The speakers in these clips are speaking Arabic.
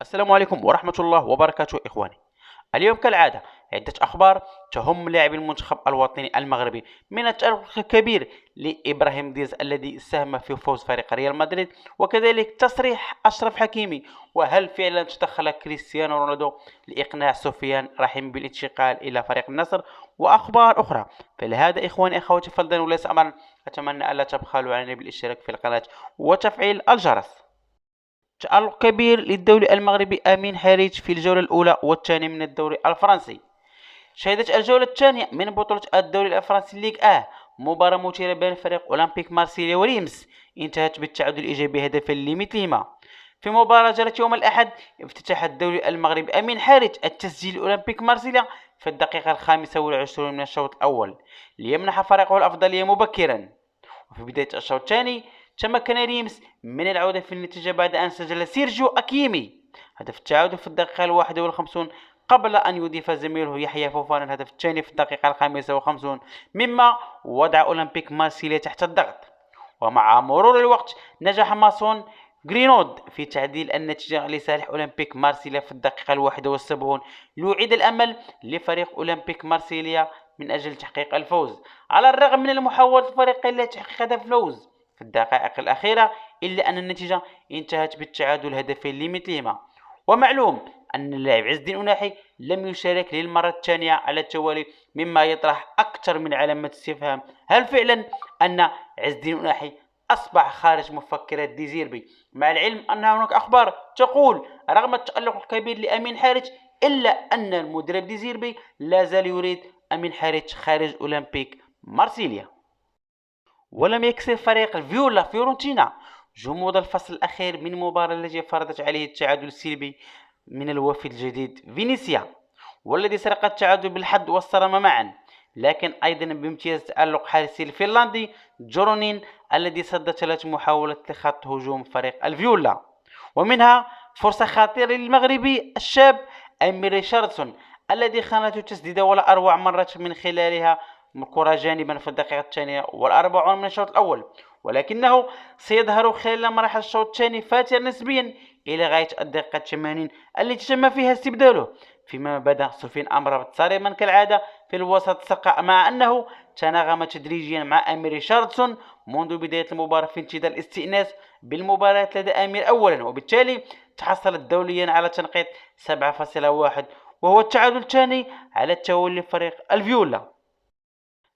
السلام عليكم ورحمة الله وبركاته إخواني. اليوم كالعادة عدة أخبار تهم لاعب المنتخب الوطني المغربي، من التألق الكبير لإبراهيم دياز الذي ساهم في فوز فريق ريال مدريد، وكذلك تصريح أشرف حكيمي، وهل فعلا تدخل كريستيانو رونالدو لإقناع سفيان رحيم بالانتقال إلى فريق النصر، وأخبار أخرى. فلهذا إخواني أخواتي فضلا وليس أمرا، أتمنى ألا تبخلوا علينا بالاشتراك في القناة وتفعيل الجرس. تألق كبير للدوري المغربي أمين حريج في الجولة الأولى والثانية من الدوري الفرنسي. شهدت الجولة الثانية من بطولة الدوري الفرنسي ليغ مباراة مثيرة بين فريق أولمبيك مارسيليا وريمس، انتهت بالتعادل الإيجابي هدفا لمثلهما. في مباراة جرت يوم الأحد، افتتح الدوري المغربي أمين حارث التسجيل أولمبيك مارسيليا في الدقيقة 25 من الشوط الأول ليمنح فريقه الأفضلية مبكرا. وفي بداية الشوط الثاني تمكن ريمس من العودة في النتيجة بعد أن سجل سيرجيو أكيمي هدف التعادل في الدقيقة 51، قبل أن يضيف زميله يحيى فوفانا الهدف الثاني في الدقيقة 55، مما وضع أولمبيك مارسيليا تحت الضغط. ومع مرور الوقت نجح ماسون غرينود في تعديل النتيجة لصالح أولمبيك مارسيليا في الدقيقة 71، ليعيد الأمل لفريق أولمبيك مارسيليا من أجل تحقيق الفوز، على الرغم من محاولة الفريقين لتحقيق هدف الفوز في الدقائق الأخيرة، إلا أن النتيجة انتهت بالتعادل هدفين لمثلهما. ومعلوم أن اللاعب عز الدين أناحي لم يشارك للمرة الثانية على التوالي، مما يطرح أكثر من علامة استفهام: هل فعلا أن عز الدين أناحي أصبح خارج مفكرات ديزيربي؟ مع العلم أن هناك أخبار تقول رغم التألق الكبير لأمين حارث، إلا أن المدرب ديزيربي لا زال يريد أمين حارث خارج أولمبيك مارسيليا. ولم يكسر فريق فيولا فيورنتينا جمود الفصل الأخير من مباراة التي فرضت عليه التعادل السلبي من الوفد الجديد فينيسيا، والذي سرق التعادل بالحظ والصرامة معا، لكن أيضا بامتياز تألق حارسي الفنلندي جورونين الذي صد 3 محاولات لخط هجوم فريق الفيولا، ومنها فرصة خطيرة للمغربي الشاب أمير ريشاردسون الذي خانته تسديدة ولا أروع مرت من خلالها كرة جانبا في الدقيقة الثانية والأربعون من الشوط الأول، ولكنه سيظهر خلال مراحل الشوط الثاني فاترا نسبيا إلى غاية الدقيقة 80 التي تم فيها استبداله، فيما بدأ سفيان أمرابط صارما كالعادة في الوسط الثقة، مع أنه تناغم تدريجيا مع أمير ريشاردسون منذ بداية المباراة في انتظار الاستئناس بالمباراة لدى أمير أولا، وبالتالي تحصلت دوليا على تنقيط 7.1، وهو التعادل الثاني على التولي فريق الفيولا.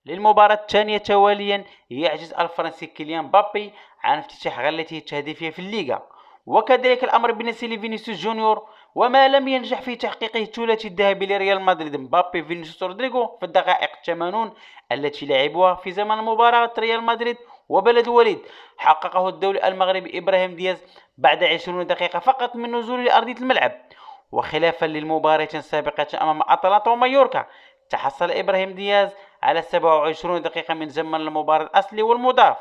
للمباراة الثانية تواليا يعجز الفرنسي كيليان بابي عن افتتاح غلته التهديفية في الليغا، وكذلك الأمر بالنسبة لفينيسيوس جونيور، وما لم ينجح في تحقيقه الثلاثي الذهبي لريال مدريد مبابي فينيسيوس رودريغو في الدقائق 80 التي لعبوها في زمن مباراة ريال مدريد وبلد الوليد. حققه الدولي المغربي إبراهيم دياز بعد 20 دقيقة فقط من نزوله لأرضية الملعب، وخلافا للمباراة السابقة أمام أتلانتا ومايوركا تحصل إبراهيم دياز على 27 دقيقة من زمن المباراة الأصلي والمضاف،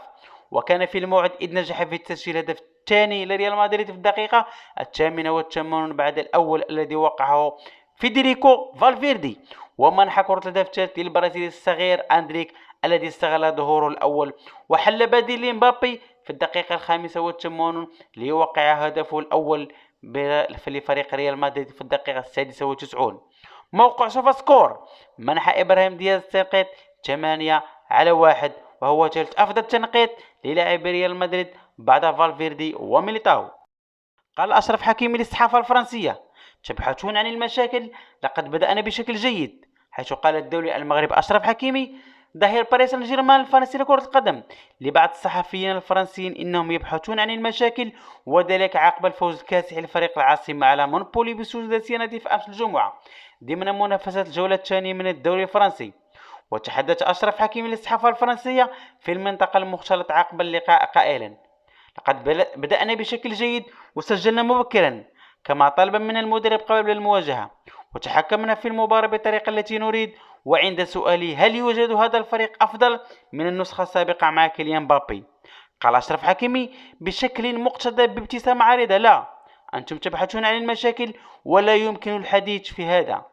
وكان في الموعد إذ نجح في تسجيل الهدف الثاني لريال مدريد في الدقيقة 88 بعد الأول الذي وقعه فيدريكو فالفيردي، ومنح كرة الهدف الثالث للبرازيلي الصغير أندريك الذي استغل ظهوره الأول وحل بديل لمبابي في الدقيقة 85 ليوقع هدفه الأول لفريق ريال مدريد في الدقيقة 96. موقع سوفا سكور منح إبراهيم دياز تنقيط 8/1، وهو ثالث أفضل تنقيط للاعب ريال مدريد بعد فالفيردي وميليتاو. قال أشرف حكيمي للصحافة الفرنسية: تبحثون عن المشاكل؟ لقد بدأنا بشكل جيد. حيث قال الدولي المغربي أشرف حكيمي ظهير باريس سان جيرمان الفرنسي لكرة القدم لبعض الصحفيين الفرنسيين إنهم يبحثون عن المشاكل، وذلك عقب الفوز الكاسح لفريق العاصمة على مونبولي بسداسية نظيف أمس الجمعة ضمن منافسة الجولة الثانية من الدوري الفرنسي. وتحدث أشرف حكيمي للصحافة الفرنسية في المنطقة المختلطة عقب اللقاء قائلا: لقد بدأنا بشكل جيد وسجلنا مبكرا كما طلب من المدرب قبل المواجهة، وتحكمنا في المباراة بالطريقة التي نريد. وعند سؤالي هل يوجد هذا الفريق أفضل من النسخة السابقة مع كيليان بابي، قال أشرف حكيمي بشكل مقتضب بابتسامة عريضة: لا، أنتم تبحثون عن المشاكل ولا يمكن الحديث في هذا.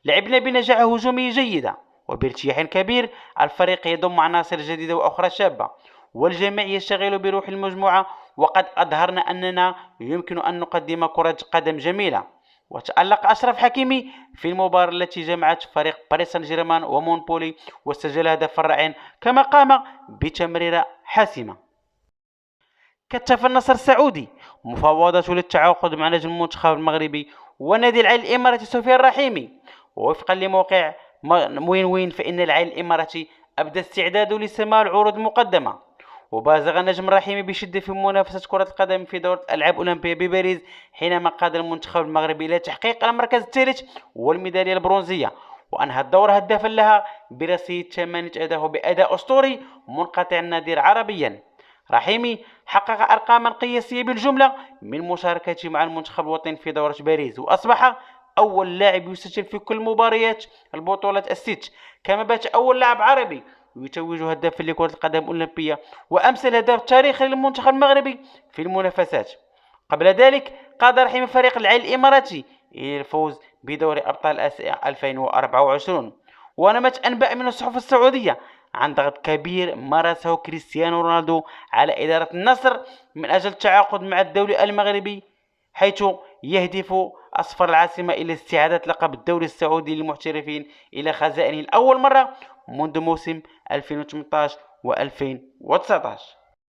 لعبنا بنجاعة هجومية جيدة وبارتياح كبير. الفريق يضم عناصر جديدة وأخرى شابة، والجميع يشتغل بروح المجموعة وقد أظهرنا أننا يمكن أن نقدم كرة قدم جميلة. وتألق أشرف حكيمي في المباراة التي جمعت فريق باريس سان جيرمان ومونبولي وسجل هدفا رائعا كما قام بتمريرة حاسمة. كتف النصر السعودي مفاوضات للتعاقد مع نجم المنتخب المغربي ونادي العين الإماراتي سفيان الرحيمي. ووفقا لموقع وين وين فإن العين الإماراتي أبدى استعداده لسماع العروض المقدمة. وبازغ النجم الرحيمي بشدة في منافسة كرة القدم في دورة الألعاب الأولمبية بباريس حينما قاد المنتخب المغربي إلى تحقيق المركز الثالث والميدالية البرونزية، وأنهى الدور هدافا لها برصيد 8 أهداف بأداء أسطوري منقطع النظير عربيا. رحيمي حقق أرقاما قياسية بالجملة من مشاركته مع المنتخب الوطني في دورة باريس، وأصبح أول لاعب يسجل في كل مباريات البطولات الست، كما بات أول لاعب عربي يتوج هدافا لكرة القدم الأولمبية وأمثل هداف تاريخي للمنتخب المغربي في المنافسات. قبل ذلك قاد رحيمي فريق العين الإماراتي إلى الفوز بدوري أبطال آسيا 2024. ونمت أنباء من الصحف السعودية عن ضغط كبير مارسه كريستيانو رونالدو على إدارة النصر من أجل التعاقد مع الدولي المغربي، حيث يهدف أصفر العاصمة إلى استعادة لقب الدوري السعودي للمحترفين إلى خزائنه لأول مرة منذ موسم 2018 و2019.